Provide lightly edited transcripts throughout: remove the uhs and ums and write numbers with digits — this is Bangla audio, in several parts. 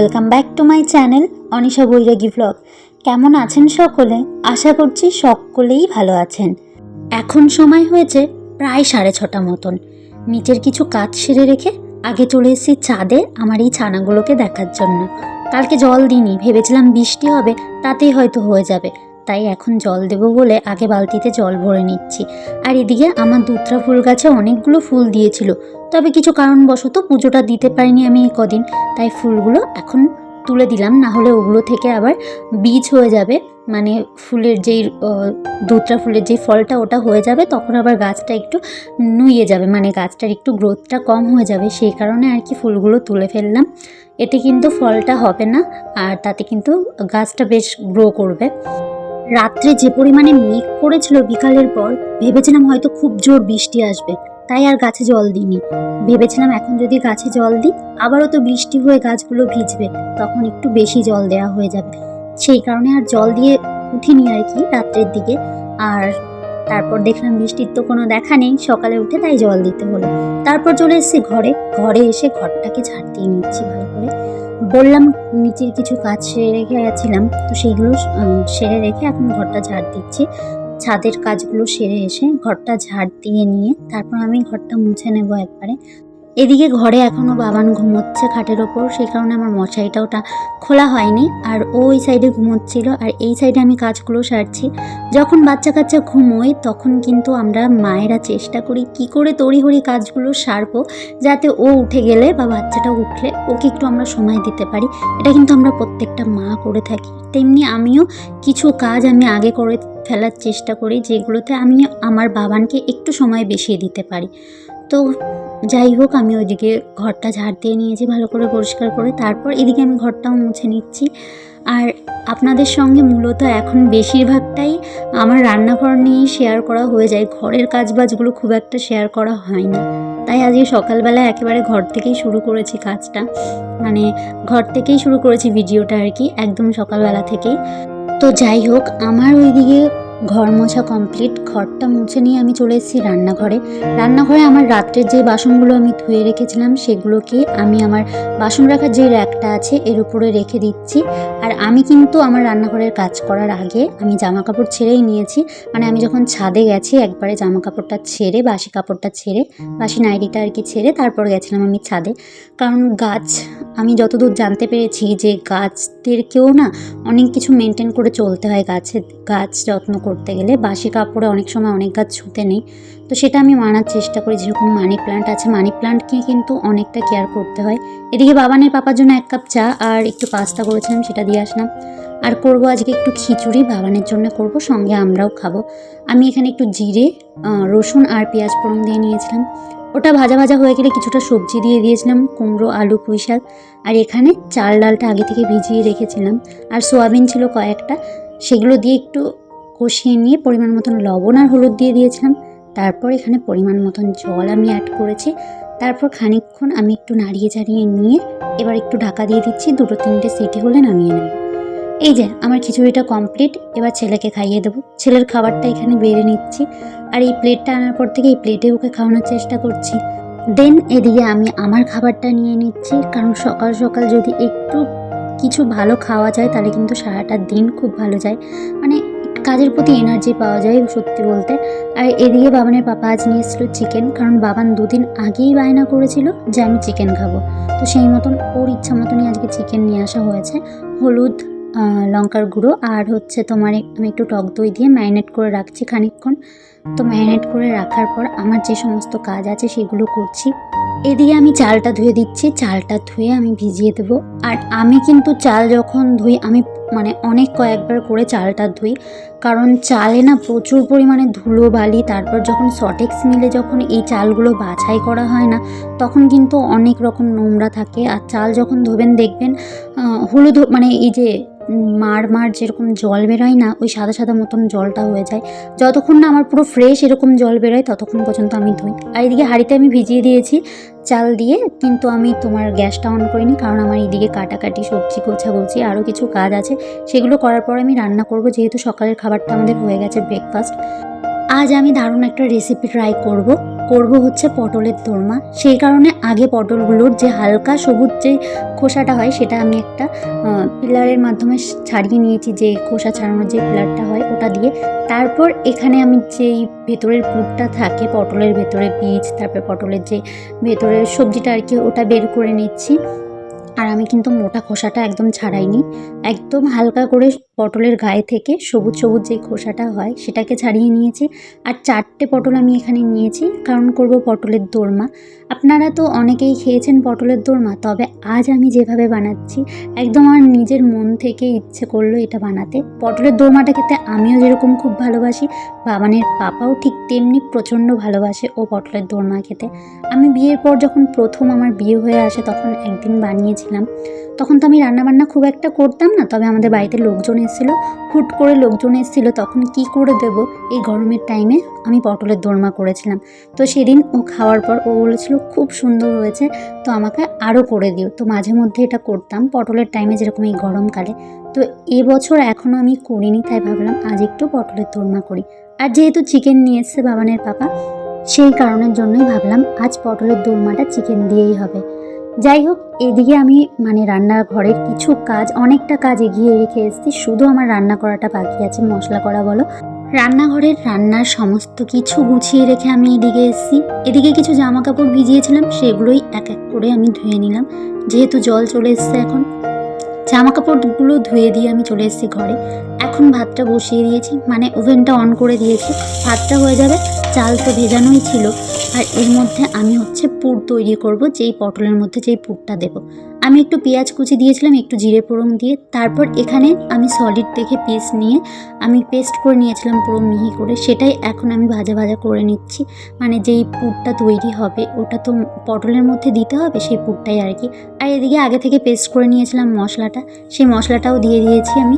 Welcome back to my channel Anisha Bairagi blog. কেমন আছেন সকলে? আশা করছি সকলেই ভালো আছেন। এখন সময় হয়েছে প্রায় 6:30 মতন। নিচের কিছু কাজ সেরে রেখে আগে চলে এসেছি ছাদে আমার এই ছানাগুলোকে দেখার জন্য। কালকে জল দিইনি, ভেবেছিলাম বৃষ্টি হবে তাতেই হয়তো হয়ে যাবে, তাই এখন জল দেবো বলে আগে বালতিতে জল ভরে নিচ্ছি। আর এদিকে আমার দুত্রা ফুল গাছে অনেকগুলো ফুল দিয়েছিল, তবে কিছু কারণবশত পুজোটা দিতে পারিনি আমি কদিন, তাই ফুলগুলো এখন তুলে দিলাম, না হলে ওগুলো থেকে আবার বীজ হয়ে যাবে, মানে ফুলের যেই দুত্রা ফুলের যেই ফলটা ওটা হয়ে যাবে, তখন আবার গাছটা একটু নুয়ে যাবে, মানে গাছটার একটু গ্রোথটা কম হয়ে যাবে, সেই কারণে আর কি ফুলগুলো তুলে ফেললাম। এতে কিন্তু ফলটা হবে না, আর তাতে কিন্তু গাছটা বেশ গ্রো করবে। রাত্রে যে পরিমাণে মেঘ করেছিল বিকালের পর, ভেবেছিলাম হয়তো খুব জোর বৃষ্টি আসবে, তাই আর গাছে জল দিইনি। ভেবেছিলাম এখন যদি গাছে জল দিই আবারও তো বৃষ্টি হয়ে গাছগুলো ভিজবে, তখন একটু বেশি জল দেওয়া হয়ে যাবে, সেই কারণে আর জল দিয়ে উঠিনি আর কি রাত্রের দিকে। আর তারপর দেখলাম বৃষ্টির তো কোনো দেখা নেই সকালে উঠে, তাই জল দিতে হলো। তারপর চলে এসেছি ঘরে এসে ঘরটাকে ঝাড় দিয়ে নিচ্ছি ভালো করে। বললাম নিচের কিছু কাজ সেরে রেখে গেছিলাম, তো সেইগুলো সেরে রেখে এখন ঘরটা ঝাড় দিচ্ছি। ছাদের কাজগুলো সেরে এসে ঘরটা ঝাড় দিয়ে নিয়ে তারপর আমি ঘরটা মুছে নেব একবারে। এদিকে ঘরে এখনও বাবান ঘুমোচ্ছে খাটের ওপর, সেই কারণে আমার মশারিটা ওটা খোলা হয়নি, আর ওই সাইডে ঘুমোচ্ছিল আর এই সাইডে আমি কাজগুলো সারছি। যখন বাচ্চা কাচ্চা ঘুমোয় তখন কিন্তু আমরা মায়েরা চেষ্টা করি কি করে তড়িঘড়ি কাজগুলো সারবো, যাতে ও উঠে গেলে বা বাচ্চাটা উঠলে ওকে একটু আমরা সময় দিতে পারি। এটা কিন্তু আমরা প্রত্যেকটা মা করে থাকি, তেমনি আমিও কিছু কাজ আমি আগে করে ফেলার চেষ্টা করি, যেগুলোতে আমি আমার বাবানকে একটু সময় বেশি দিতে পারি। তো যাই হোক, আমি ওইদিকে ঘরটা ঝাড় দিয়ে নিয়েছি ভালো করে পরিষ্কার করে, তারপর এদিকে আমি ঘরটাও মুছে নিচ্ছি। আর আপনাদের সঙ্গে মূলত এখন বেশিরভাগটাই আমার রান্নাঘর নিয়েই শেয়ার করা হয়ে যায়, ঘরের কাজবাজগুলো খুব একটা শেয়ার করা হয় না। তাই আজকে সকালবেলা একেবারে ঘর থেকেই শুরু করেছি কাজটা, মানে ঘর থেকেই শুরু করেছি ভিডিওটা আর কি, একদম সকালবেলা থেকেই। তো যাই হোক, আমার ওইদিকে ঘর মোছা কমপ্লিট, ঘরটা মুছে নিয়ে আমি চলে এসেছি রান্নাঘরে আমার রাত্রের যে বাসনগুলো আমি ধুয়ে রেখেছিলাম সেগুলোকে আমি আমার বাসন রাখার যে র্যাকটা আছে এর উপরে রেখে দিচ্ছি। আর আমি কিন্তু আমার রান্নাঘরের কাজ করার আগে আমি জামা কাপড় ছেড়েই নিয়েছি, মানে আমি যখন ছাদে গেছি একবারে জামা কাপড়টা ছেড়ে, বাসি কাপড়টা ছেড়ে, বাসি নাইটিটা আর কি ছেড়ে তারপর গেছিলাম আমি ছাদে। কারণ আমি যতদূর জানতে পেরেছি যে গাছদেরকেও না অনেক কিছু মেনটেন করে চলতে হয়, গাছ যত্ন করতে গেলে বাসি কাপড়ে অনেক সময় অনেক গাছ ছুঁতে নেই, তো সেটা আমি মানার চেষ্টা করি। যেরকম মানি প্ল্যান্ট আছে, মানি প্ল্যান্টকে কিন্তু অনেকটা কেয়ার করতে হয়। এদিকে বাবানের পাপার জন্য 1 কাপ চা আর একটু পাস্তা করেছিলাম, সেটা দিয়ে আসলাম। আর করব আজকে একটু খিচুড়ি, বাবানের জন্য করব, সঙ্গে আমরাও খাবো। আমি এখানে একটু জিরে, রসুন আর পেঁয়াজ ফোড়ন দিয়ে নিয়েছিলাম। ওটা ভাজা ভাজা হয়ে গেলে কিছুটা সবজি দিয়ে দিয়েছিলাম, কুমড়ো, আলু, পুঁই শাক। আর এখানে চাল ডালটা আগে থেকে ভিজিয়ে রেখেছিলাম, আর সোয়াবিন ছিল কয়েকটা, সেগুলো দিয়ে একটু কষিয়ে নিয়ে পরিমাণ মতন লবণ আর হলুদ দিয়ে দিয়েছিলাম। তারপর এখানে পরিমাণ মতন জল আমি অ্যাড করেছি। তারপর খানিকক্ষণ আমি একটু নাড়িয়ে চাড়িয়ে নিয়ে এবার একটু ঢাকা দিয়ে দিচ্ছি, 2-3টে সিটি হলে নামিয়ে নেব। এই যে আমার খিচুড়িটা কমপ্লিট, এবার ছেলেকে খাইয়ে দেবো। ছেলের খাবারটা এখানে বেড়ে নিচ্ছি, আর এই প্লেটটা আনার পর থেকে এই প্লেটে ওকে খাওয়ানোর চেষ্টা করছি। দেন এদিকে আমি আমার খাবারটা নিয়ে নিচ্ছি, কারণ সকাল সকাল যদি একটু কিছু ভালো খাওয়া যায় তাহলে কিন্তু সারাটা দিন খুব ভালো যায়, মানে কাজের প্রতি এনার্জি পাওয়া যায় সত্যি বলতে। আর এদিকে বাবানের পাপা আজ নিয়ে এসেছিলো চিকেন, কারণ বাবান 2 দিন আগেই বায়না করেছিল যে আমি চিকেন খাবো, তো সেই মতন ওর ইচ্ছা মতনই আজকে চিকেন নিয়ে আসা হয়েছে। হলুদ, লঙ্কার গুঁড়ো আর হচ্ছে তোমার আমি একটু টক দই দিয়ে ম্যারিনেট করে রাখছি খানিকক্ষণ। তো ম্যারিনেট করে রাখার পর আমার যে সমস্ত কাজ আছে সেগুলো করছি। এদিকে আমি চালটা ধুয়ে দিচ্ছি, চালটা ধুয়ে আমি ভিজিয়ে দেবো। আর আমি কিন্তু চাল যখন ধুই আমি মানে অনেক কয়েকবার করে চালটা ধুই, কারণ চালে না প্রচুর পরিমাণে ধুলো বালি, তারপর যখন সটেক্স মিলে যখন এই চালগুলো বাছাই করা হয় না তখন কিন্তু অনেক রকম নোংরা থাকে। আর চাল যখন ধোবেন দেখবেন হলুদ, মানে এই যে মার যেরকম জল বেরোয় না, ওই সাদা সাদা মতন জলটা হয়ে যায়। যতক্ষণ না আমার পুরো ফ্রেশ এরকম জল বেরোয় ততক্ষণ পর্যন্ত আমি ধুই। আর এদিকে হাঁড়িতে আমি ভিজিয়ে দিয়েছি চাল দিয়ে, কিন্তু আমি তোমার গ্যাসটা অন করিনি, কারণ আমার এইদিকে কাটাকাটি, সবজি গোছাগুছি, আরও কিছু কাজ আছে, সেগুলো করার পর আমি রান্না করব, যেহেতু সকালের খাবারটা আমাদের হয়ে গেছে ব্রেকফাস্ট। আজ আমি দারুণ একটা রেসিপি ট্রাই করব, করব হচ্ছে পটলের দোরমা। সেই কারণে আগে পটলগুলোর যে হালকা সবুজ যে খোসাটা হয় সেটা আমি একটা পিলারের মাধ্যমে ছাড়িয়ে নিয়েছি, যে খোসা ছাড়ানোর যে পিলারটা হয় ওটা দিয়ে। তারপর এখানে আমি যেই ভেতরের পুরটা থাকে পটলের ভেতরে বীজ, তারপর পটলের যে ভেতরের সবজিটা আর কি, ওটা বের করে নিচ্ছি। আর আমি কিন্তু মোটা খোসাটা একদম ছাড়াইনি, একদম হালকা করে পটলের গায়ে থেকে সবুজ সবুজ যে খোসাটা হয় সেটাকে ছাড়িয়ে নিয়েছি। আর 4টে পটল আমি এখানে নিয়েছি, কারণ করব পটলের দোরমা। আপনারা তো অনেকেই খেয়েছেন পটলের দোরমা, তবে আজ আমি যেভাবে বানাচ্ছি একদম আমার নিজের মন থেকে ইচ্ছে করলো এটা বানাতে। পটলের দোরমাটা খেতে আমিও যেরকম খুব ভালোবাসি, বাবানের পাপাও ঠিক তেমনি প্রচণ্ড ভালোবাসে ও পটলের দোরমা খেতে। আমি বিয়ের পর যখন প্রথম আমার বিয়ে হয়ে আসে তখন একদিন বানিয়েছিলাম। তখন তো আমি রান্নাবান্না খুব একটা করতাম না, তবে আমাদের বাড়িতে লোকজন এসেছিলো, হুট করে লোকজন এসেছিলো, তখন কি করে দেব এই গরমের টাইমে আমি পটলের দোরমা করেছিলাম। তো সেদিন ও খাওয়ার পর ও বলেছিল খুব সুন্দর হয়েছে, তো আমাকে আরও করে দিও। তো মাঝে মধ্যে এটা করতাম পটলের টাইমে, যেরকম এই গরমকালে। তো এবছর এখনও আমি করিনি, তাই ভাবলাম আজ একটু পটলের দোরমা করি। আর যেহেতু চিকেন নিয়ে এসছে বাবানের পাপা, সেই কারণের জন্যই ভাবলাম আজ পটলের দোরমাটা চিকেন দিয়েই হবে। যাই হোক, এদিকে আমি রান্নাঘরের কিছু কাজ, অনেকটা কাজ এগিয়ে রেখে এসেছি, শুধু আমার রান্না করাটা বাকি আছে, মশলা করা বলো। রান্নাঘরের রান্নার সমস্ত কিছু গুছিয়ে রেখে আমি এদিকে এসেছি। এদিকে কিছু জামা কাপড় ভিজিয়েছিলাম, সেগুলোই এক এক করে আমি ধুয়ে নিলাম, যেহেতু জল চলে এসছে এখন। জামা কাপড়গুলো ধুয়ে দিয়ে আমি চলে এসেছি ঘরে। এখন ভাতটা বসিয়ে দিয়েছি, ওভেনটা অন করে দিয়েছি, ভাতটা হয়ে যাবে। চাল তো ভেজানোই ছিল। আর এর মধ্যে আমি হচ্ছে পুর তৈরি করব, যেই পটলের মধ্যে যেই পুরটা দেব। আমি একটু পেঁয়াজ কুচি দিয়েছিলাম, একটু জিরে ফোড়ন দিয়ে। তারপর এখানে আমি সলিড দেখে পিস নিয়ে আমি পেস্ট করে নিয়েছিলাম পুরো মিহি করে, সেটাই এখন আমি ভাজা ভাজা করে নিচ্ছি। যেই পুরটা তৈরি হবে ওটা তো পটলের মধ্যে দিতে হবে, সেই পুরটাই আর কি। আর এদিকে আগে থেকে পেস্ট করে নিয়েছিলাম মশলাটা, সেই মশলাটাও দিয়ে দিয়েছি আমি,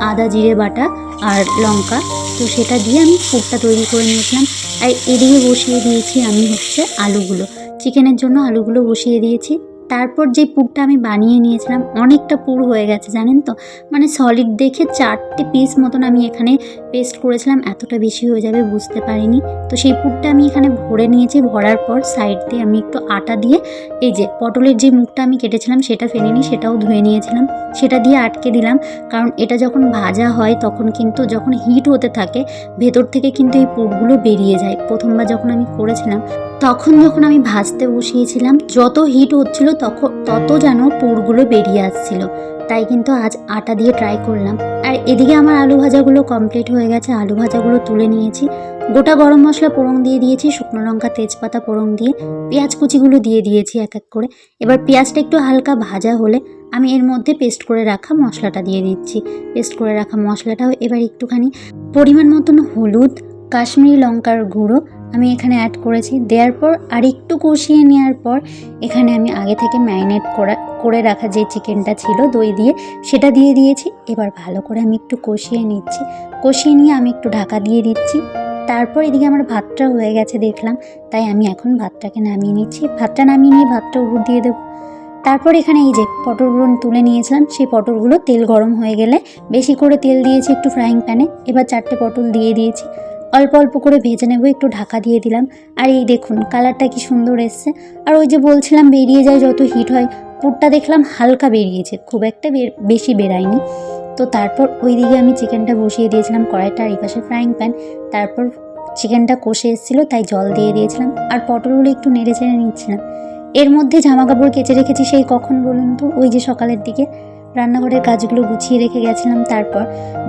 আদা জিরে বাটা আর লঙ্কা। তো সেটা দিয়ে আমি পুরটা তৈরি করে নিয়েছিলাম। আর এদিকে বসিয়ে দিয়েছি আমি হচ্ছে আলুগুলো, চিকেনের জন্য আলুগুলো বসিয়ে দিয়েছি। তারপর যে পুরটা আমি বানিয়ে নিয়েছিলাম, অনেকটা পুর হয়ে গেছে জানেন তো, সলিড দেখে 4টে পিস মতন আমি এখানে পেস্ট করেছিলাম, এতটা বেশি হয়ে যাবে বুঝতে পারিনি। তো সেই পুরটা আমি এখানে ভরে নিয়েছি। ভরার পর সাইড দিয়ে আমি একটু আটা দিয়ে, এই যে পটলের যে মুখটা আমি কেটেছিলাম সেটা ফেলিনি, সেটাও ধুয়ে নিয়েছিলাম, সেটা দিয়ে আটকে দিলাম। কারণ এটা যখন ভাজা হয় তখন কিন্তু যখন হিট হতে থাকে ভেতর থেকে কিন্তু এই পুরগুলো বেরিয়ে যায়। প্রথমবার যখন আমি করেছিলাম তখন যখন আমি ভাজতে বসিয়েছিলাম, যত হিট হচ্ছিল তত যেন পুরগুলো বেরিয়ে আসছিল। তাই কিন্তু আজ আটা দিয়ে ট্রাই করলাম। আর এদিকে আমার আলু ভাজাগুলো কমপ্লিট হয়ে গেছে, আলু ভাজাগুলো তুলে নিয়েছি। গোটা গরম মশলা ফোড়ন দিয়ে দিয়েছি, শুকনো লঙ্কা তেজপাতা ফোড়ন দিয়ে পেঁয়াজ কুচিগুলো দিয়ে দিয়েছি এক এক করে। এবার পেঁয়াজটা একটু হালকা ভাজা হলে আমি এর মধ্যে পেস্ট করে রাখা মশলাটা দিয়ে দিচ্ছি। পেস্ট করে রাখা মশলাটাও এবার একটুখানি পরিমাণ মতন হলুদ, কাশ্মীরি লঙ্কার গুঁড়ো আমি এখানে অ্যাড করেছি। দেওয়ার পর আর একটু কষিয়ে নেওয়ার পর এখানে আমি আগে থেকে ম্যারিনেট করে রাখা যে চিকেনটা ছিল দই দিয়ে, সেটা দিয়ে দিয়েছি। এবার ভালো করে আমি একটু কষিয়ে নিচ্ছি, কষিয়ে নিয়ে আমি একটু ঢাকা দিয়ে দিচ্ছি। তারপর এদিকে আমার ভাতটা হয়ে গেছে দেখলাম, তাই আমি এখন ভাতটাকে নামিয়ে নিচ্ছি। ভাতটা নামিয়ে নিয়ে ভাতটা উপর দিয়ে দেবো। তারপর এখানে এই যে পটলগুলো তুলে নিয়েছিলাম, সেই পটলগুলো তেল গরম হয়ে গেলে বেশি করে তেল দিয়েছি একটু ফ্রাইং প্যানে। এবার 4টে পটল দিয়ে দিয়েছি, অল্প অল্প করে ভেজে নেব, একটু ঢাকা দিয়ে দিলাম। আর এই দেখুন কালারটা কি সুন্দর এসছে। আর ওই যে বলছিলাম বেরিয়ে যায় যত হিট হয়, পুরটা দেখলাম হালকা বেরিয়েছে, খুব একটা বেশি বেরায়নি। তো তারপর ওই দিকে আমি চিকেনটা বসিয়ে দিয়েছিলাম কড়াইটা, আর এই পাশে ফ্রাইং প্যান। তারপর চিকেনটা কষে এসেছিলো তাই জল দিয়ে দিয়েছিলাম, আর পটলগুলো একটু নেড়ে চেড়ে নিচ্ছিলাম। এর মধ্যে জামা কাপড় কেচে রেখেছি সেই কখন বলুন তো, ওই যে সকালের দিকে রান্নাঘরের কাজগুলো গুছিয়ে রেখে গেছিলাম। তারপর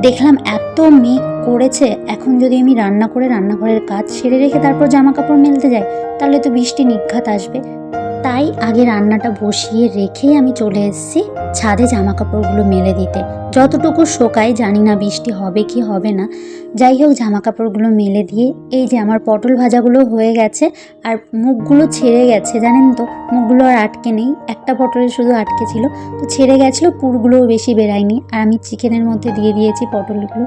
দেখলাম এত মেঘ করেছে, এখন যদি আমি রান্না করে রান্নাঘরের কাজ সেরে রেখে তারপর জামা কাপড় মেলতে যাই তাহলে তো বৃষ্টি নিঘাত আসবে। তাই আগে রান্নাটা বসিয়ে রেখেই আমি চলে এসেছি ছাদে জামা কাপড়গুলো মেলে দিতে। যতটুকু শোকায় জানি না বৃষ্টি হবে কি হবে না, যাই হোক জামা কাপড়গুলো মেলে দিয়ে এই যে আমার পটল ভাজাগুলো হয়ে গেছে। আর মুখগুলো ছেড়ে গেছে জানেন তো, মুখগুলো আর আটকে নেই, একটা পটলে শুধু আটকে ছিল, তো ছেড়ে গেছিলো, পুরগুলোও বেশি বেরায়নি। আর আমি চিকেনের মধ্যে দিয়ে দিয়েছি পটলগুলো।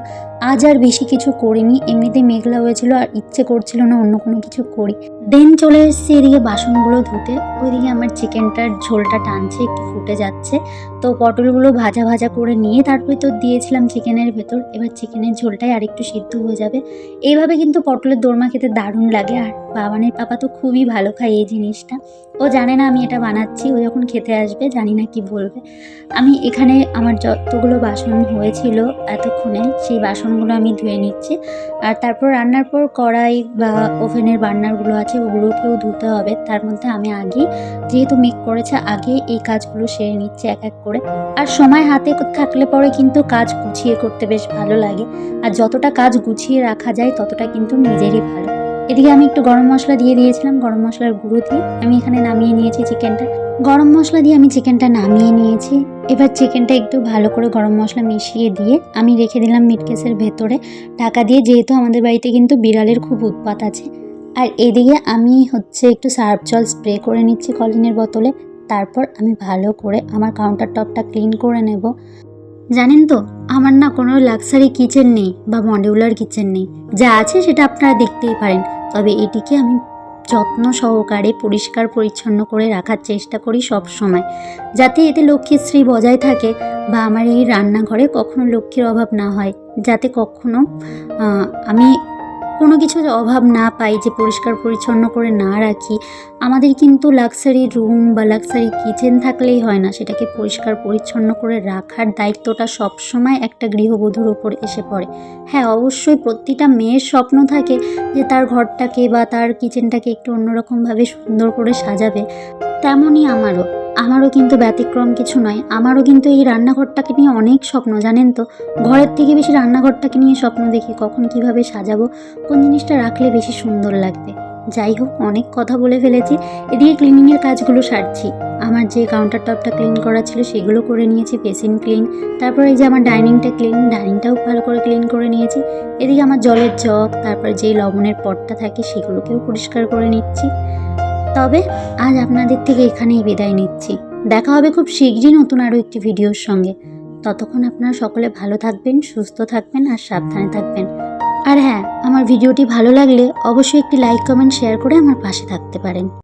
আজ আর বেশি কিছু করিনি, এমনিতে মেঘলা হয়েছিল আর ইচ্ছে করছিল না অন্য কোনো কিছু করি। দেন চলে এসেছি এদিকে বাসনগুলো ধুতে। ওইদিকে আমার চিকেনটার ঝোলটা টানছে, একটু ফুটে যাচ্ছে। তো পটলগুলো ভাজা ভাজা করে নিয়ে তারপরে তো দিয়েছিলাম চিকেনের ভেতর। এবার চিকেনের ঝোলটাই আর একটু সিদ্ধ হয়ে যাবে। এইভাবে কিন্তু পটলের দোরমা খেতে দারুণ লাগে। আর বাবানের পাপা তো খুবই ভালো খায় এই জিনিসটা। ও জানে না আমি এটা বানাচ্ছি, ও যখন খেতে আসবে জানি না কি বলবে। আমি এখানে আমার যতগুলো বাসন হয়েছিল এতক্ষণে সেই বাসনগুলো আমি ধুয়ে নিচ্ছি। আর তারপর রান্নার পর কড়াই বা ওভেনের বার্নারগুলো আছে ওগুলোকেও ধুতে হবে। তার মধ্যে আমি আগেই, যেহেতু মেঘ করেছে, আগে এই কাজগুলো সেরে নিচ্ছি এক এক করে। আর সময় হাতে থাকলে পরে কিন্তু কাজ গুছিয়ে করতে বেশ ভালো লাগে। আর যতটা কাজ গুছিয়ে রাখা যায় ততটা কিন্তু নিজেরই ভালো। এদিকে আমি একটু গরম মশলা দিয়ে দিয়েছিলাম, গরম মশলার গুঁড়ো দিয়ে আমি এখানে নামিয়ে নিয়েছি চিকেনটা। গরম মশলা দিয়ে আমি চিকেনটা নামিয়ে নিয়েছি। এবার চিকেনটা একটু ভালো করে গরম মশলা মিশিয়ে দিয়ে আমি রেখে দিলাম মিটকেসের ভেতরে ঢাকা দিয়ে, যেহেতু আমাদের বাড়িতে কিন্তু বিড়ালের খুব উৎপাত আছে। আর এদিকে আমি একটু সার্ফ জল স্প্রে করে নিচ্ছি কলিনের বোতলে। তারপর আমি ভালো করে আমার কাউন্টার টপটা ক্লিন করে নেব। জানেন তো, আমার না কোনো লাক্সারি কিচেন নেই বা মডিউলার কিচেন নেই, যা আছে সেটা আপনারা দেখতেই পারেন। তবে এটিকে আমি যত্ন সহকারে পরিষ্কার পরিচ্ছন্ন করে রাখার চেষ্টা করি সব সময়, যাতে এতে লক্ষ্মীশ্রী বজায় থাকে বা আমার এই রান্নাঘরে কখনো লক্ষ্মীর অভাব না হয়, যাতে কখনো আমি কোনো কিছুর অভাব না পাই যে পরিষ্কার পরিচ্ছন্ন করে না রাখি। আমাদের কিন্তু লাক্সারি রুম বা লাক্সারি কিচেন থাকলেই হয় না, সেটাকে পরিষ্কার পরিচ্ছন্ন করে রাখার দায়িত্বটা সবসময় একটা গৃহবধূর ওপর এসে পড়ে। হ্যাঁ, অবশ্যই প্রতিটা মেয়ের স্বপ্ন থাকে যে তার ঘরটাকে বা তার কিচেনটাকে একটু অন্যরকমভাবে সুন্দর করে সাজাবে। তেমনই আমারও কিন্তু ব্যতিক্রম কিছু নয়। আমারও কিন্তু এই রান্নাঘরটাকে নিয়ে অনেক স্বপ্ন, জানেন তো। ঘরের থেকে বেশি রান্নাঘরটাকে নিয়ে স্বপ্ন দেখি, কখন কিভাবে সাজাবো, কোন জিনিসটা রাখলে বেশি সুন্দর লাগবে। যাই হোক, অনেক কথা বলে ফেলেছি। এদিকে ক্লিনিংয়ের কাজগুলো সারছি। আমার যে কাউন্টার টপটা ক্লিন করা ছিল সেগুলো করে নিয়েছি, বেসিন ক্লিন। তারপর এই যে আমার ডাইনিংটাও ভালো করে ক্লিন করে নিয়েছি। এদিকে আমার জলের জগ, তারপর যেই লবণের পটটা থাকে সেগুলোকেও পরিষ্কার করে নিচ্ছি। তবে আজ আপনাদের থেকে এখানেই বিদায় নিচ্ছি। দেখা হবে খুব শীঘ্রই নতুন আরও একটি ভিডিওর সঙ্গে। ততক্ষণ আপনারা সকলে ভালো থাকবেন, সুস্থ থাকবেন আর সাবধানে থাকবেন। আর হ্যাঁ, আমার ভিডিওটি ভালো লাগলে অবশ্যই একটি লাইক, কমেন্ট, শেয়ার করে আমার পাশে থাকতে পারেন।